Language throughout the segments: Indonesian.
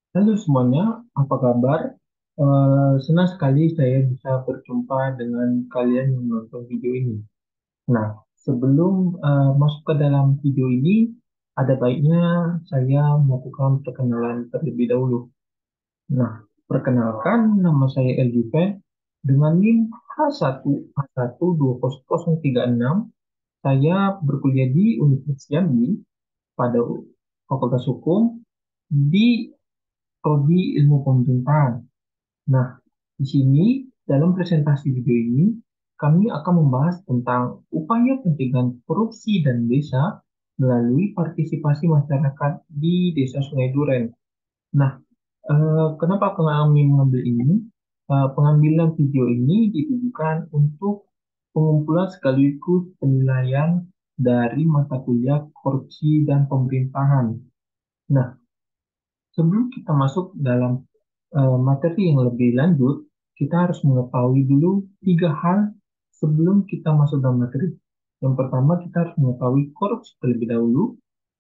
Halo semuanya, apa kabar? Senang sekali saya bisa berjumpa dengan kalian yang menonton video ini. Nah, sebelum masuk ke dalam video ini, ada baiknya saya melakukan perkenalan terlebih dahulu. Nah, perkenalkan nama saya Elgiven dengan NIM H1A1200036. Saya berkuliah di Universitas Jambi pada Fakultas Hukum di Prodi Ilmu Pemerintahan. Nah, di sini dalam presentasi video ini kami akan membahas tentang upaya pencegahan korupsi dan desa melalui partisipasi masyarakat di Desa Sungai Duren. Nah, kenapa kami mengambil ini? Pengambilan video ini ditujukan untuk pengumpulan sekaligus penilaian dari mata kuliah korupsi dan pemerintahan. Nah, sebelum kita masuk dalam materi yang lebih lanjut, kita harus mengetahui dulu tiga hal sebelum kita masuk dalam materi. Yang pertama, kita harus mengetahui korupsi terlebih dahulu.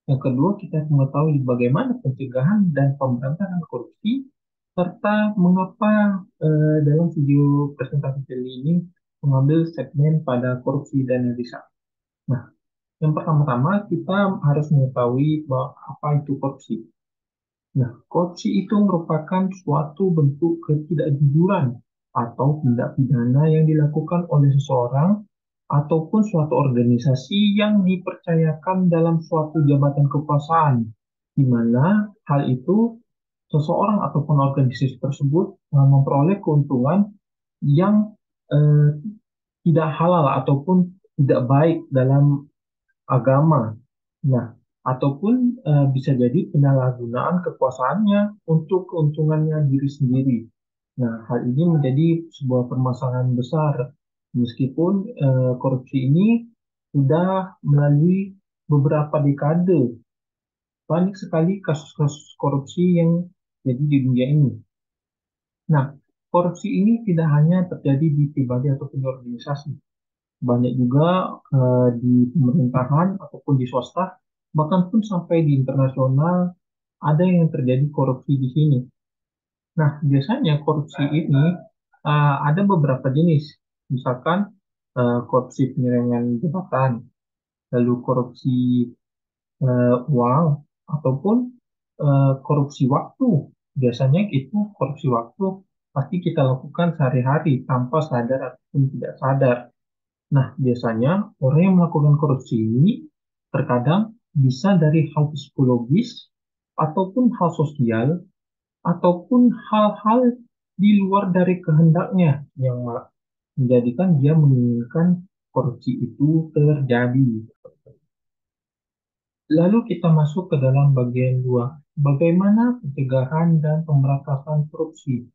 Yang kedua, kita harus mengetahui bagaimana pencegahan dan pemberantasan korupsi, serta mengapa dalam video presentasi kali ini mengambil segmen pada korupsi dan desa. Nah, yang pertama-tama kita harus mengetahui bahwa apa itu korupsi. Nah, korupsi itu merupakan suatu bentuk ketidakjujuran atau tindak pidana yang dilakukan oleh seseorang ataupun suatu organisasi yang dipercayakan dalam suatu jabatan kekuasaan, di mana hal itu seseorang ataupun organisasi tersebut memperoleh keuntungan yang eh, tidak halal ataupun tidak baik dalam agama. Nah, ataupun bisa jadi penyalahgunaan kekuasaannya untuk keuntungannya diri sendiri. Nah, hal ini menjadi sebuah permasalahan besar meskipun korupsi ini sudah melalui beberapa dekade. Banyak sekali kasus-kasus korupsi yang jadi di dunia ini. Nah, korupsi ini tidak hanya terjadi di pribadi ataupun di organisasi, banyak juga di pemerintahan ataupun di swasta, bahkan pun sampai di internasional ada yang terjadi korupsi di sini. Nah, biasanya korupsi ini ada beberapa jenis, misalkan korupsi penyelewengan jabatan, lalu korupsi uang, ataupun korupsi waktu. Biasanya itu korupsi waktu pasti kita lakukan sehari-hari tanpa sadar ataupun tidak sadar. Nah, biasanya orang yang melakukan korupsi ini terkadang bisa dari hal psikologis, ataupun hal sosial, ataupun hal-hal di luar dari kehendaknya yang menjadikan dia menginginkan korupsi itu terjadi. Lalu kita masuk ke dalam bagian dua. Bagaimana pencegahan dan pemberantasan korupsi?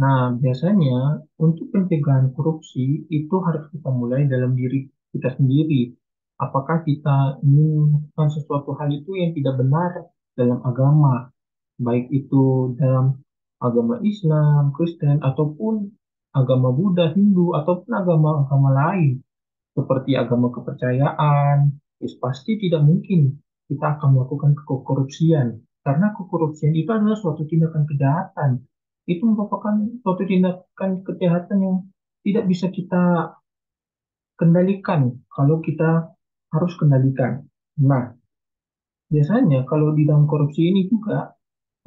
Nah, biasanya untuk pencegahan korupsi itu harus kita mulai dalam diri kita sendiri. Apakah kita ingin melakukan sesuatu hal itu yang tidak benar dalam agama, baik itu dalam agama Islam, Kristen, ataupun agama Buddha, Hindu, ataupun agama-agama lain seperti agama kepercayaan, pasti tidak mungkin kita akan melakukan kekorupsian. Karena kekorupsian itu adalah suatu tindakan kejahatan. Itu merupakan suatu tindakan kejahatan yang tidak bisa kita kendalikan kalau kita harus kendalikan. Nah, biasanya kalau di dalam korupsi ini juga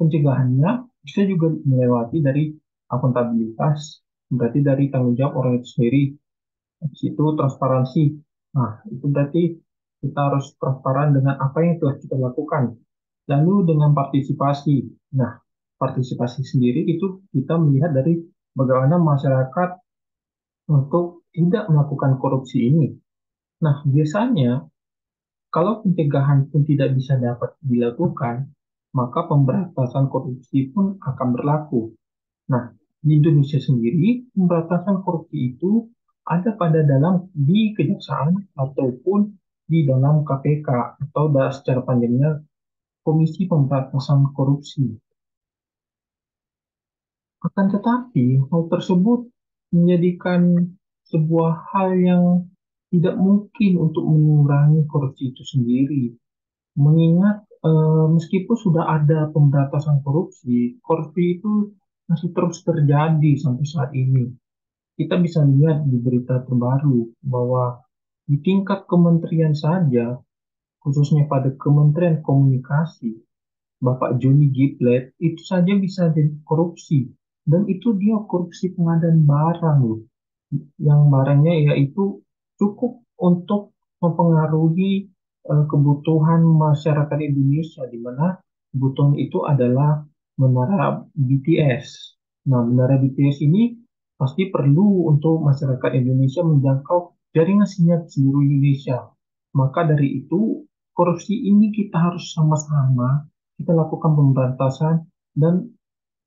pencegahannya bisa juga melewati dari akuntabilitas, berarti dari tanggung jawab orang itu sendiri. Habis itu transparansi. Nah, itu berarti kita harus transparan dengan apa yang telah kita lakukan. Lalu dengan partisipasi. Nah, partisipasi sendiri itu kita melihat dari bagaimana masyarakat untuk tidak melakukan korupsi ini. Nah, biasanya kalau pencegahan pun tidak bisa dapat dilakukan, maka pemberantasan korupsi pun akan berlaku. Nah, di Indonesia sendiri, pemberantasan korupsi itu ada pada dalam di kejaksaan ataupun di dalam KPK atau secara panjangnya Komisi Pemberantasan Korupsi. Akan tetapi, hal tersebut menjadikan sebuah hal yang tidak mungkin untuk mengurangi korupsi itu sendiri. Mengingat Meskipun sudah ada pemberantasan korupsi, korupsi itu masih terus terjadi sampai saat ini. Kita bisa lihat di berita terbaru bahwa di tingkat kementerian saja, khususnya pada Kementerian Komunikasi, Bapak Johnny G. Plate itu saja bisa jadi korupsi. Dan itu dia korupsi pengadaan barang loh. Yang barangnya yaitu cukup untuk mempengaruhi kebutuhan masyarakat Indonesia, di mana kebutuhan itu adalah menara BTS. Nah, menara BTS ini pasti perlu untuk masyarakat Indonesia menjangkau jaringan sinyal seluruh Indonesia. Maka dari itu, korupsi ini kita harus sama-sama kita lakukan pemberantasan dan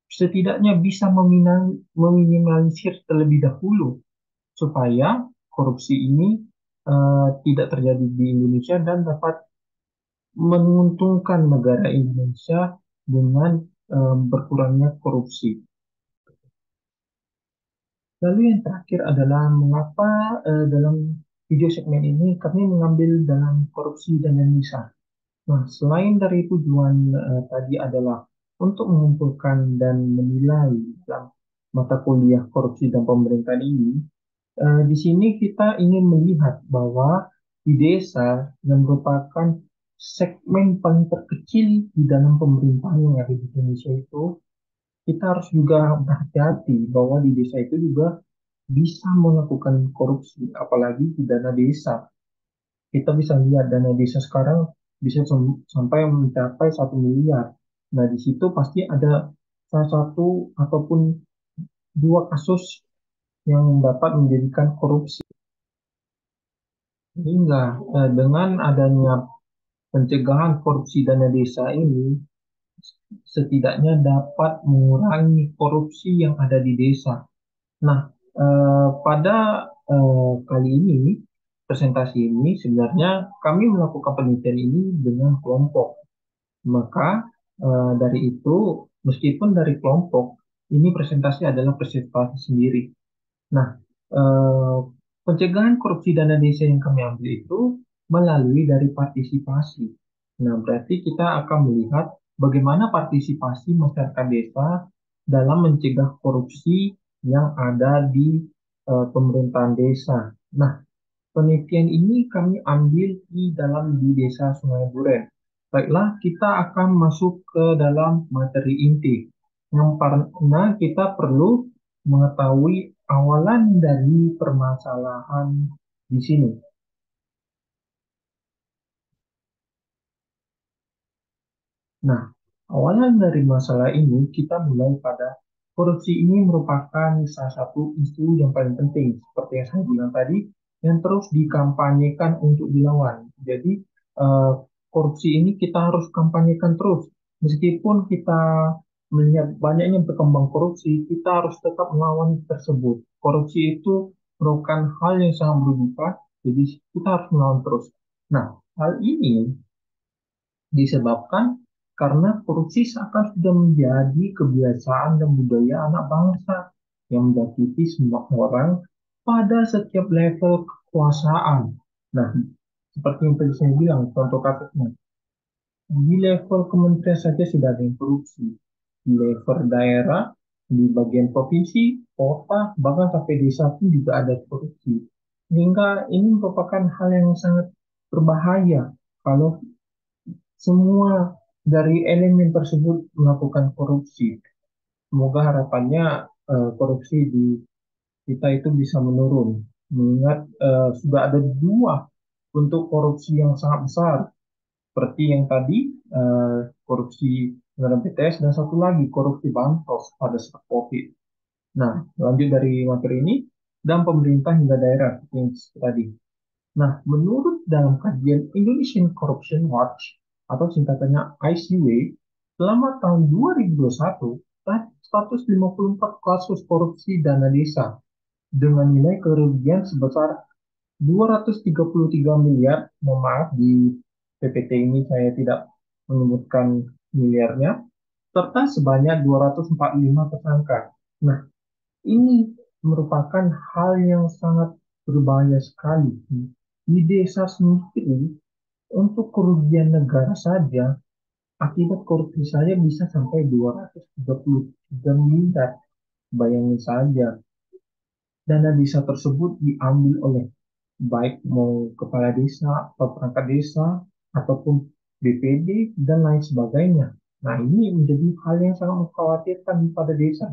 setidaknya bisa meminimalisir terlebih dahulu supaya korupsi ini tidak terjadi di Indonesia dan dapat menguntungkan negara Indonesia dengan berkurangnya korupsi. Lalu yang terakhir adalah mengapa dalam video segmen ini kami mengambil dalam korupsi dan Indonesia. Nah, selain dari tujuan tadi adalah untuk mengumpulkan dan menilai dalam mata kuliah korupsi dan pemerintahan ini, di sini kita ingin melihat bahwa di desa yang merupakan segmen paling terkecil di dalam pemerintahan yang ada di Indonesia itu, kita harus juga berhati-hati bahwa di desa itu juga bisa melakukan korupsi, apalagi di dana desa. Kita bisa lihat dana desa sekarang bisa sampai mencapai 1 miliar. Nah, di situ pasti ada salah satu ataupun dua kasus yang dapat menjadikan korupsi. Sehingga dengan adanya pencegahan korupsi dana desa ini setidaknya dapat mengurangi korupsi yang ada di desa. Nah, pada kali ini, presentasi ini sebenarnya kami melakukan penelitian ini dengan kelompok. Maka dari itu, meskipun dari kelompok, ini presentasi adalah presentasi sendiri. Nah, eh, pencegahan korupsi dana desa yang kami ambil itu melalui dari partisipasi. Nah, berarti kita akan melihat bagaimana partisipasi masyarakat desa dalam mencegah korupsi yang ada di pemerintahan desa. Nah, penelitian ini kami ambil di Desa Sungai Duren. Baiklah, kita akan masuk ke dalam materi inti. Yang karena kita perlu mengetahui awalan dari permasalahan di sini. Nah, awalan dari masalah ini kita mulai pada korupsi ini merupakan salah satu isu yang paling penting, seperti yang saya bilang tadi, yang terus dikampanyekan untuk dilawan. Jadi, eh, korupsi ini kita harus kampanyekan terus. Meskipun kita melihat banyaknya berkembang korupsi, kita harus tetap melawan tersebut. Korupsi itu merupakan hal yang sangat berbahaya, jadi kita harus melawan terus. Nah, hal ini disebabkan karena korupsi seakan sudah menjadi kebiasaan dan budaya anak bangsa yang menyakiti semua orang pada setiap level kekuasaan. Nah, seperti yang tadi saya bilang, contoh kasusnya, di level kementerian saja sudah ada yang korupsi. Di level daerah, di bagian provinsi, kota, bahkan sampai desa pun juga ada korupsi. Sehingga ini merupakan hal yang sangat berbahaya kalau semua dari elemen tersebut melakukan korupsi. Semoga harapannya korupsi di kita itu bisa menurun. Mengingat sudah ada dua bentuk korupsi yang sangat besar, seperti yang tadi korupsi anggaran BTS dan satu lagi korupsi bansos pada saat COVID. Nah, lanjut dari materi ini dan pemerintah hingga daerah yang tadi. Nah, menurut dalam kajian Indonesian Corruption Watch atau singkatannya ICW, selama tahun 2021, 154 kasus korupsi dana desa dengan nilai kerugian sebesar 233 miliar. Mohon maaf, di PPT ini saya tidak menyebutkan miliarnya, serta sebanyak 245 tersangka. Nah, ini merupakan hal yang sangat berbahaya sekali. Di desa sendiri, untuk kerugian negara saja Akibat korupsi saja bisa sampai 233 miliar. Bayangin saja, dana desa tersebut diambil oleh baik mau kepala desa atau perangkat desa ataupun BPD dan lain sebagainya. Nah, ini menjadi hal yang sangat mengkhawatirkan pada desa.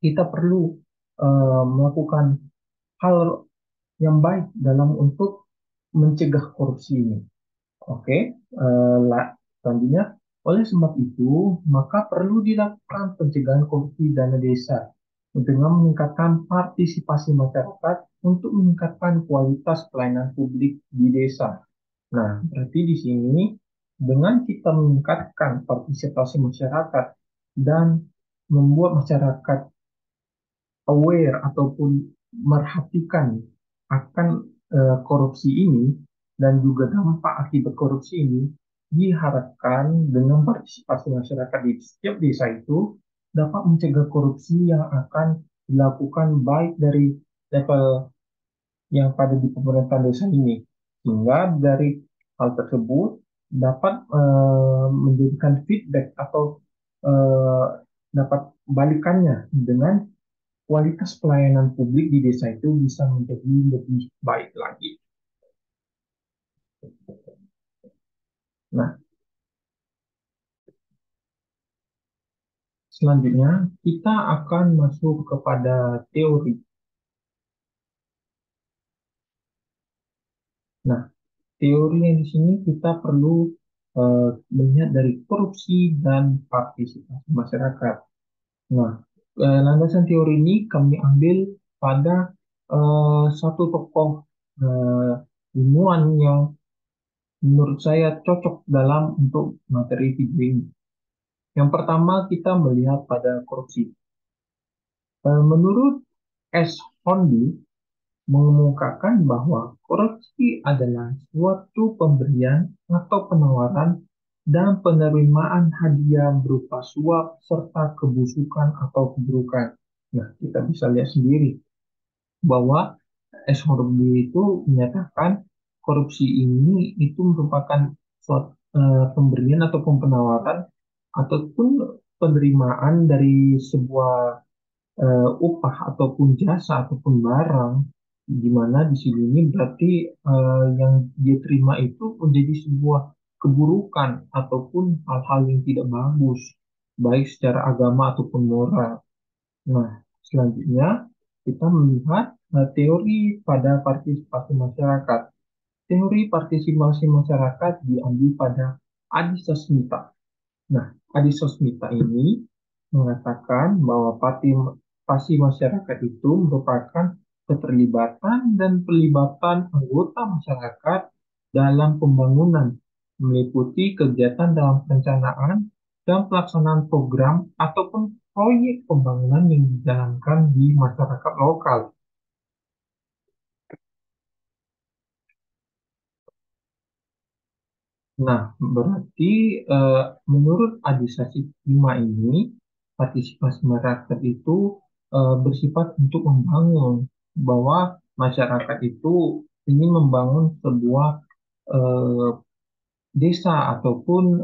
Kita perlu melakukan hal yang baik dalam untuk mencegah korupsi ini. Oke, selanjutnya, oleh sebab itu, maka perlu dilakukan pencegahan korupsi dana desa dengan meningkatkan partisipasi masyarakat untuk meningkatkan kualitas pelayanan publik di desa. Nah, berarti di sini dengan kita meningkatkan partisipasi masyarakat dan membuat masyarakat aware ataupun merhatikan akan korupsi ini dan juga dampak akibat korupsi ini, diharapkan dengan partisipasi masyarakat di setiap desa itu dapat mencegah korupsi yang akan dilakukan baik dari level yang pada di pemerintahan desa ini, sehingga dari hal tersebut dapat menjadikan feedback atau eh, dapat balikannya dengan kualitas pelayanan publik di desa itu bisa menjadi lebih baik lagi. Nah, selanjutnya kita akan masuk kepada teori. Nah, teori yang di sini kita perlu melihat dari korupsi dan partisipasi masyarakat. Nah, landasan teori ini kami ambil pada satu tokoh eh, ilmuwan yang menurut saya cocok dalam untuk materi video ini. Yang pertama kita melihat pada korupsi. Menurut S. Hornby mengemukakan bahwa korupsi adalah suatu pemberian atau penawaran dan penerimaan hadiah berupa suap serta kebusukan atau keburukan. Nah, kita bisa lihat sendiri bahwa S. Hornby itu menyatakan korupsi ini itu merupakan suatu pemberian ataupun penawaran ataupun penerimaan dari sebuah upah ataupun jasa ataupun barang, di mana di sini ini berarti yang dia terima itu menjadi sebuah keburukan ataupun hal-hal yang tidak bagus, baik secara agama ataupun moral. Nah, selanjutnya kita melihat teori pada partisipasi masyarakat. Teori partisipasi masyarakat diambil pada Adi Sasmita. Nah, Adi Sasmita ini mengatakan bahwa partisipasi masyarakat itu merupakan keterlibatan dan pelibatan anggota masyarakat dalam pembangunan, meliputi kegiatan dalam perencanaan dan pelaksanaan program ataupun proyek pembangunan yang dijalankan di masyarakat lokal. Nah, berarti eh, menurut Adisasi 5 ini, partisipasi masyarakat itu bersifat untuk membangun bahwa masyarakat itu ingin membangun sebuah eh, desa ataupun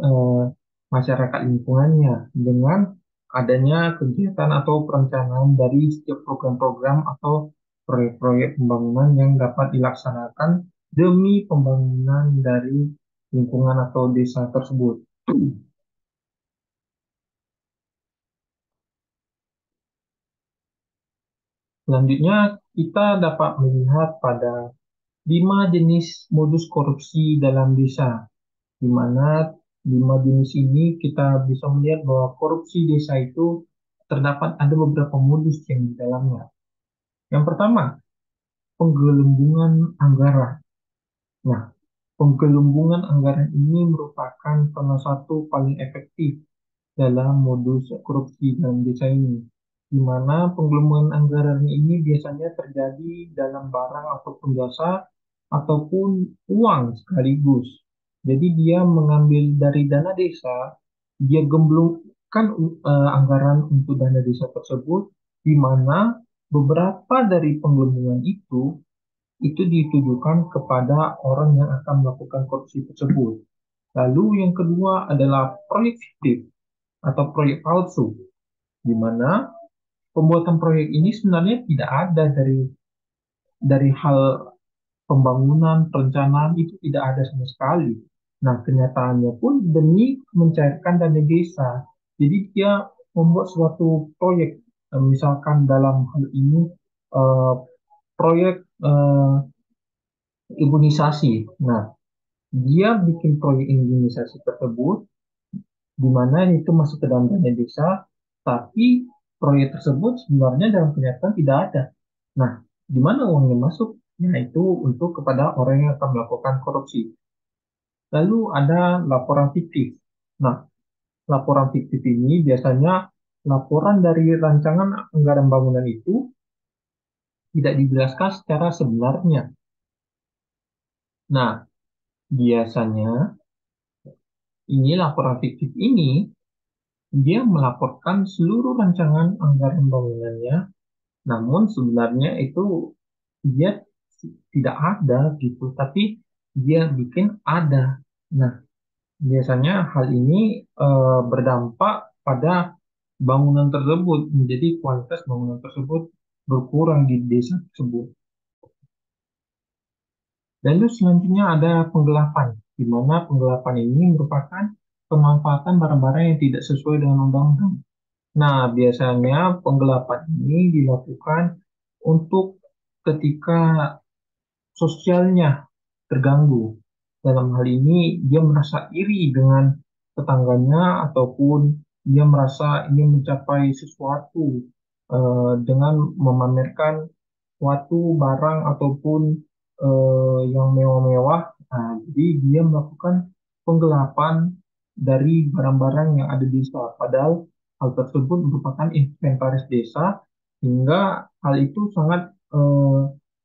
masyarakat lingkungannya dengan adanya kegiatan atau perencanaan dari setiap program-program atau proyek-proyek pembangunan yang dapat dilaksanakan demi pembangunan dari lingkungan atau desa tersebut. Selanjutnya, kita dapat melihat pada 5 jenis modus korupsi dalam desa, di mana 5 jenis ini kita bisa melihat bahwa korupsi desa itu terdapat ada beberapa modus yang di dalamnya. Yang pertama, penggelembungan anggaran. Nah, penggelembungan anggaran ini merupakan salah satu paling efektif dalam modus korupsi dalam desa ini, di mana penggelembungan anggaran ini biasanya terjadi dalam barang ataupun jasa ataupun uang sekaligus. Jadi dia mengambil dari dana desa, dia gemblungkan anggaran untuk dana desa tersebut, di mana beberapa dari penggelembungan itu ditujukan kepada orang yang akan melakukan korupsi tersebut. Lalu yang kedua adalah proyek fiktif atau proyek palsu, di mana pembuatan proyek ini sebenarnya tidak ada dari hal pembangunan, perencanaan itu tidak ada sama sekali. Nah, kenyataannya pun demi mencairkan dana desa. Jadi dia membuat suatu proyek, misalkan dalam hal ini eh, proyek imunisasi. Nah, dia bikin proyek imunisasi tersebut di mana itu masuk ke dalam dana desa, tapi proyek tersebut sebenarnya dalam kenyataan tidak ada. Nah, di mana uangnya masuk? Yaitu untuk kepada orang yang akan melakukan korupsi. Lalu ada laporan fiktif. Nah, laporan fiktif ini biasanya laporan dari rancangan anggaran bangunan itu tidak dijelaskan secara sebenarnya. Nah, biasanya ini laporan fiktif ini dia melaporkan seluruh rancangan anggaran bangunannya, namun sebenarnya itu dia tidak ada gitu, tapi dia bikin ada. Nah, biasanya hal ini berdampak pada bangunan tersebut, menjadi kualitas bangunan tersebut berkurang di desa tersebut. Lalu selanjutnya ada penggelapan, di mana penggelapan ini merupakan pemanfaatan barang-barang yang tidak sesuai dengan undang-undang. Nah, biasanya penggelapan ini dilakukan untuk ketika sosialnya terganggu. Dalam hal ini, dia merasa iri dengan tetangganya ataupun dia merasa ingin mencapai sesuatu dengan memamerkan suatu barang ataupun yang mewah-mewah. Nah, jadi dia melakukan penggelapan dari barang-barang yang ada di desa. Padahal hal tersebut merupakan inventaris desa, sehingga hal itu sangat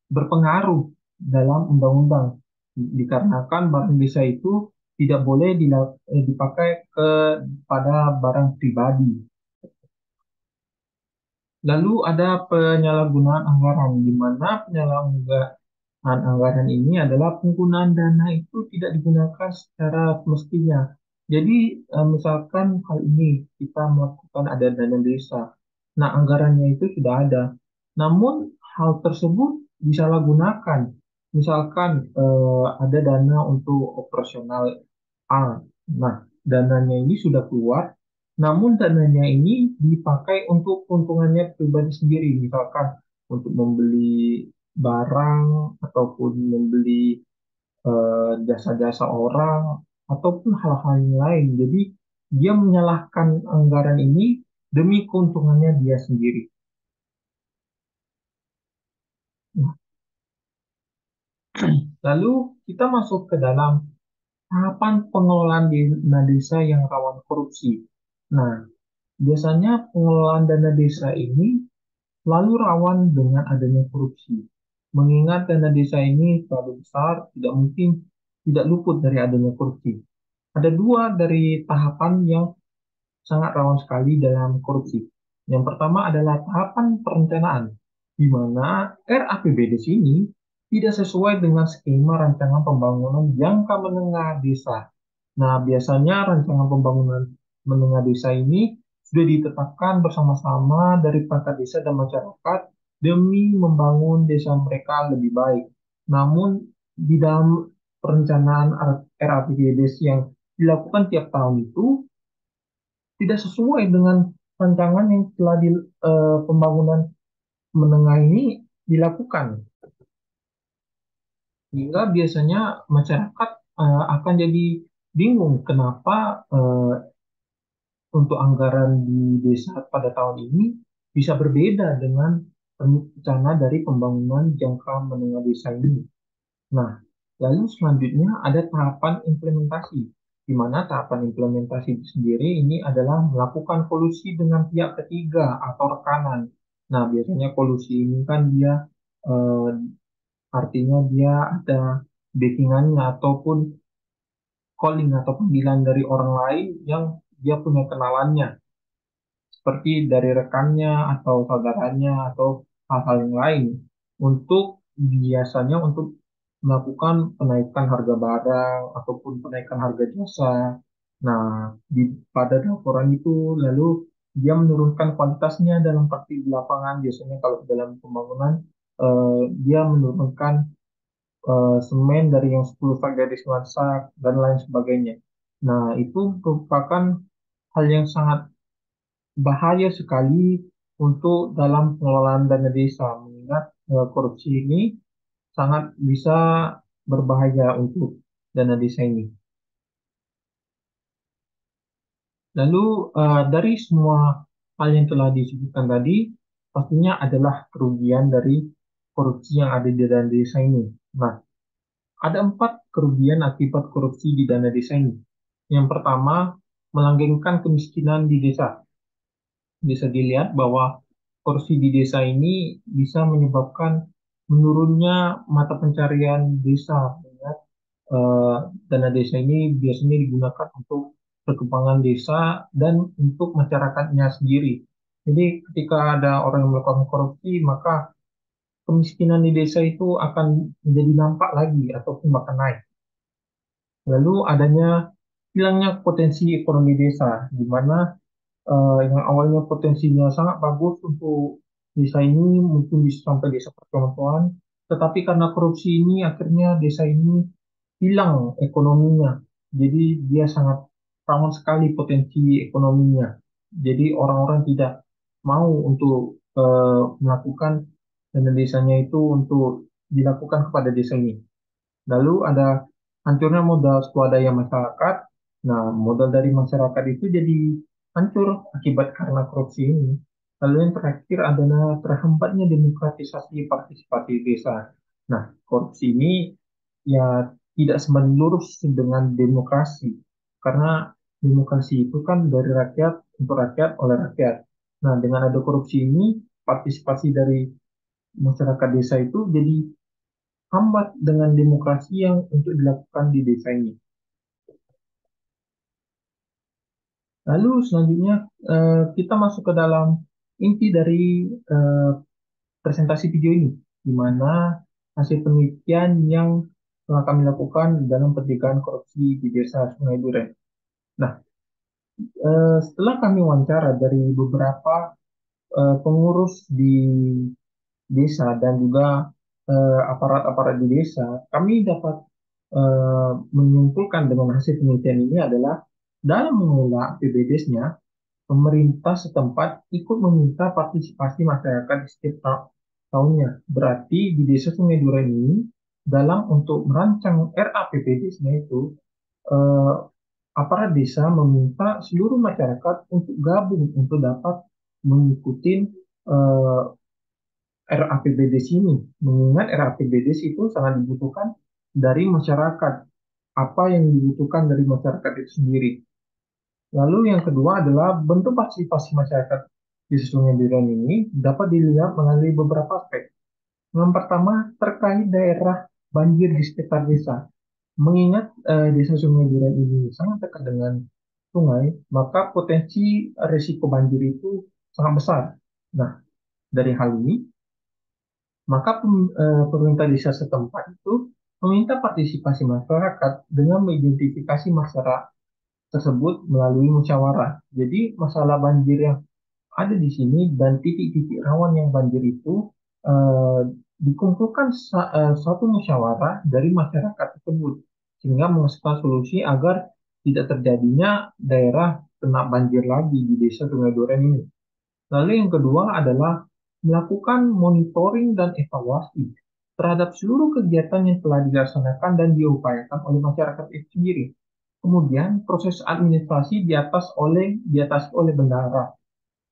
berpengaruh dalam undang-undang. Dikarenakan barang desa itu tidak boleh dipakai pada barang pribadi. Lalu ada penyalahgunaan anggaran, di mana penyalahgunaan anggaran ini adalah penggunaan dana itu tidak digunakan secara semestinya. Jadi, misalkan hal ini kita melakukan ada dana desa, nah anggarannya itu sudah ada, namun hal tersebut disalahgunakan. Misalkan ada dana untuk operasional A. Nah, dananya ini sudah keluar, namun dananya ini dipakai untuk keuntungannya pribadi sendiri, misalkan untuk membeli barang ataupun membeli jasa-jasa orang ataupun hal-hal yang lain. Jadi dia menyalahkan anggaran ini demi keuntungannya dia sendiri. Nah, lalu kita masuk ke dalam tahapan pengelolaan dana desa yang rawan korupsi. Nah, biasanya pengelolaan dana desa ini selalu rawan dengan adanya korupsi. Mengingat dana desa ini terlalu besar, tidak mungkin tidak luput dari adanya korupsi. Ada dua dari tahapan yang sangat rawan sekali dalam korupsi. Yang pertama adalah tahapan perencanaan, di mana RAPBD sini tidak sesuai dengan skema rancangan pembangunan jangka menengah desa. Nah, biasanya rancangan pembangunan menengah desa ini sudah ditetapkan bersama-sama dari perangkat desa dan masyarakat demi membangun desa mereka lebih baik. Namun, di dalam perencanaan RAPBD yang dilakukan tiap tahun itu tidak sesuai dengan rancangan yang telah pembangunan menengah ini dilakukan. Sehingga biasanya masyarakat akan jadi bingung kenapa untuk anggaran di desa pada tahun ini bisa berbeda dengan rencana dari pembangunan jangka menengah desa ini. Nah, lalu selanjutnya ada tahapan implementasi, di mana tahapan implementasi itu sendiri ini adalah melakukan kolusi dengan pihak ketiga atau rekanan. Nah, biasanya kolusi ini kan dia eh, artinya dia ada backingannya ataupun calling atau panggilan dari orang lain yang dia punya kenalannya, seperti dari rekannya atau saudaranya atau hal-hal yang lain, untuk biasanya untuk melakukan penaikan harga barang ataupun penaikan harga jasa. Nah, pada laporan itu lalu dia menurunkan kualitasnya dalam praktik di lapangan. Biasanya kalau dalam pembangunan dia menurunkan semen dari yang 10 sak jadi 9 sak dan lain sebagainya. Nah, itu merupakan hal yang sangat bahaya sekali untuk dalam pengelolaan dana desa, mengingat korupsi ini sangat bisa berbahaya untuk dana desa ini. Lalu dari semua hal yang telah disebutkan tadi, pastinya adalah kerugian dari korupsi yang ada di dana desa ini. Nah, ada 4 kerugian akibat korupsi di dana desa ini. Yang pertama, melanggengkan kemiskinan di desa. Bisa dilihat bahwa korupsi di desa ini bisa menyebabkan menurunnya mata pencarian desa. Mengingat eh, dana desa ini biasanya digunakan untuk perkembangan desa dan untuk masyarakatnya sendiri. Jadi ketika ada orang yang melakukan korupsi, maka kemiskinan di desa itu akan menjadi nampak lagi ataupun bahkan naik. Lalu adanya hilangnya potensi ekonomi desa, di mana yang awalnya potensinya sangat bagus untuk desa ini mungkin bisa sampai desa percontohan, tetapi karena korupsi ini akhirnya desa ini hilang ekonominya. Jadi dia sangat rawan sekali potensi ekonominya. Jadi orang-orang tidak mau untuk melakukan dana desanya itu untuk dilakukan kepada desa ini. Lalu ada hancurnya modal swadaya masyarakat. Nah, modal dari masyarakat itu jadi hancur akibat karena korupsi ini. Lalu yang terakhir adalah terhambatnya demokratisasi partisipasi desa. Nah, korupsi ini ya tidak sembanding lurus dengan demokrasi. Karena demokrasi itu kan dari rakyat, untuk rakyat, oleh rakyat. Nah, dengan ada korupsi ini, partisipasi dari masyarakat desa itu jadi hambat dengan demokrasi yang untuk dilakukan di desa ini. Lalu selanjutnya kita masuk ke dalam inti dari eh, presentasi video ini, di mana hasil penelitian yang telah kami lakukan dalam pencegahan korupsi di Desa Sungai Duren. Nah, setelah kami wawancara dari beberapa pengurus di desa dan juga aparat-aparat di desa, kami dapat menyimpulkan dengan hasil penelitian ini adalah dalam mengelola APBDes-nya, pemerintah setempat ikut meminta partisipasi masyarakat di setiap tahunnya. Berarti di Desa Sungai Duren ini, dalam untuk merancang RAPBDes-nya itu, eh, aparat desa meminta seluruh masyarakat untuk gabung untuk dapat mengikuti eh, RAPBDes ini. Mengingat RAPBDes itu sangat dibutuhkan dari masyarakat. Apa yang dibutuhkan dari masyarakat itu sendiri. Lalu yang kedua adalah bentuk partisipasi masyarakat di Sungai Duren ini dapat dilihat melalui beberapa aspek. Yang pertama terkait daerah banjir di sekitar desa. Mengingat desa Sungai Duren ini sangat dekat dengan sungai, maka potensi risiko banjir itu sangat besar. Nah, dari hal ini, maka pemerintah desa setempat itu meminta partisipasi masyarakat dengan mengidentifikasi masyarakat tersebut melalui musyawarah. Jadi masalah banjir yang ada di sini dan titik-titik rawan yang banjir itu eh, dikumpulkan satu musyawarah dari masyarakat tersebut sehingga menghasilkan solusi agar tidak terjadinya daerah kena banjir lagi di desa Sungai Duren ini. Lalu yang kedua adalah melakukan monitoring dan evaluasi terhadap seluruh kegiatan yang telah dilaksanakan dan diupayakan oleh masyarakat itu sendiri. Kemudian proses administrasi diatasi oleh bendahara.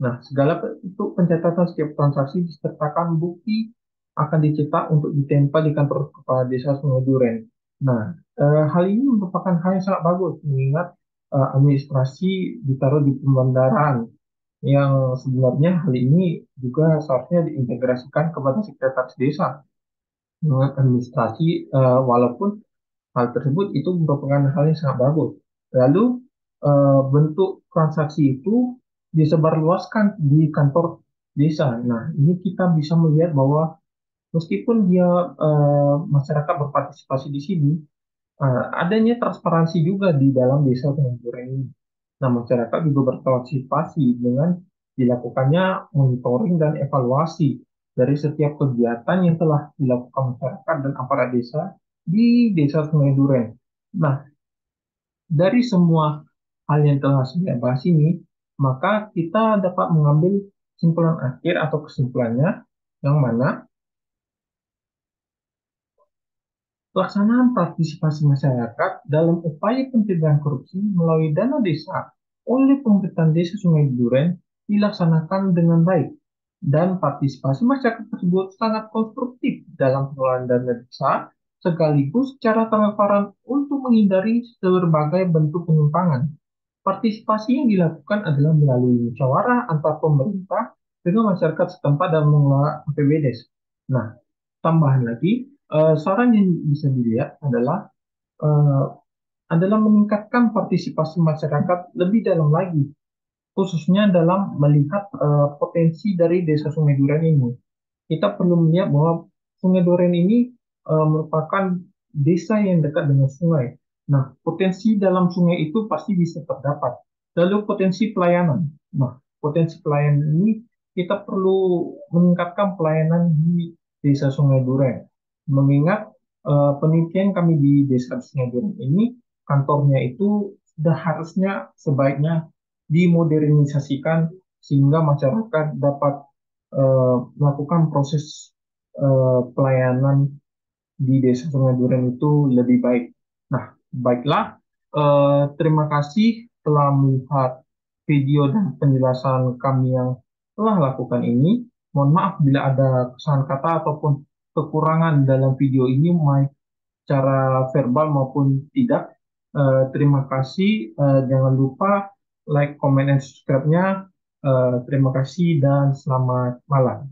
Nah, segala bentuk pencatatan setiap transaksi disertakan bukti akan dicetak untuk ditempel di kantor kepala desa Sungai Duren. Nah, hal ini merupakan hal yang sangat bagus mengingat administrasi ditaruh di pembandaran yang sebenarnya hal ini juga seharusnya diintegrasikan kepada sekretaris desa dengan administrasi walaupun hal tersebut itu merupakan hal yang sangat bagus. Lalu bentuk transaksi itu disebarluaskan di kantor desa. Nah, ini kita bisa melihat bahwa Meskipun dia masyarakat berpartisipasi di sini, adanya transparansi juga di dalam desa pengangguran ini. Nah, masyarakat juga berpartisipasi dengan dilakukannya monitoring dan evaluasi dari setiap kegiatan yang telah dilakukan masyarakat dan aparat desa di Desa Sungai Duren. Nah, dari semua hal yang telah saya bahas ini, maka kita dapat mengambil kesimpulan akhir atau kesimpulannya yang mana pelaksanaan partisipasi masyarakat dalam upaya pencegahan korupsi melalui dana desa oleh pemerintahan Desa Sungai Duren dilaksanakan dengan baik dan partisipasi masyarakat tersebut sangat konstruktif dalam pengelolaan dana desa sekaligus cara transparan untuk menghindari berbagai bentuk penyimpangan. Partisipasi yang dilakukan adalah melalui musyawarah antar pemerintah dengan masyarakat setempat dalam mengelola APBDes. Nah, tambahan lagi, saran yang bisa dilihat eh, adalah meningkatkan partisipasi masyarakat lebih dalam lagi, khususnya dalam melihat potensi dari Desa Sungai Duren ini. Kita perlu melihat bahwa Sungai Duren ini merupakan desa yang dekat dengan sungai. Nah, potensi dalam sungai itu pasti bisa terdapat. Lalu potensi pelayanan. Nah, potensi pelayanan ini kita perlu meningkatkan pelayanan di Desa Sungai Duren. Mengingat penelitian kami di Desa Sungai Duren ini, kantornya itu sudah harusnya sebaiknya dimodernisasikan sehingga masyarakat dapat melakukan proses pelayanan di Desa Sungai Duren itu lebih baik. Nah, baiklah, terima kasih telah melihat video dan penjelasan kami yang telah lakukan ini. Mohon maaf bila ada kesalahan kata ataupun kekurangan dalam video ini, baik secara verbal maupun tidak. Terima kasih. Jangan lupa like, comment, dan subscribe-nya. Terima kasih dan selamat malam.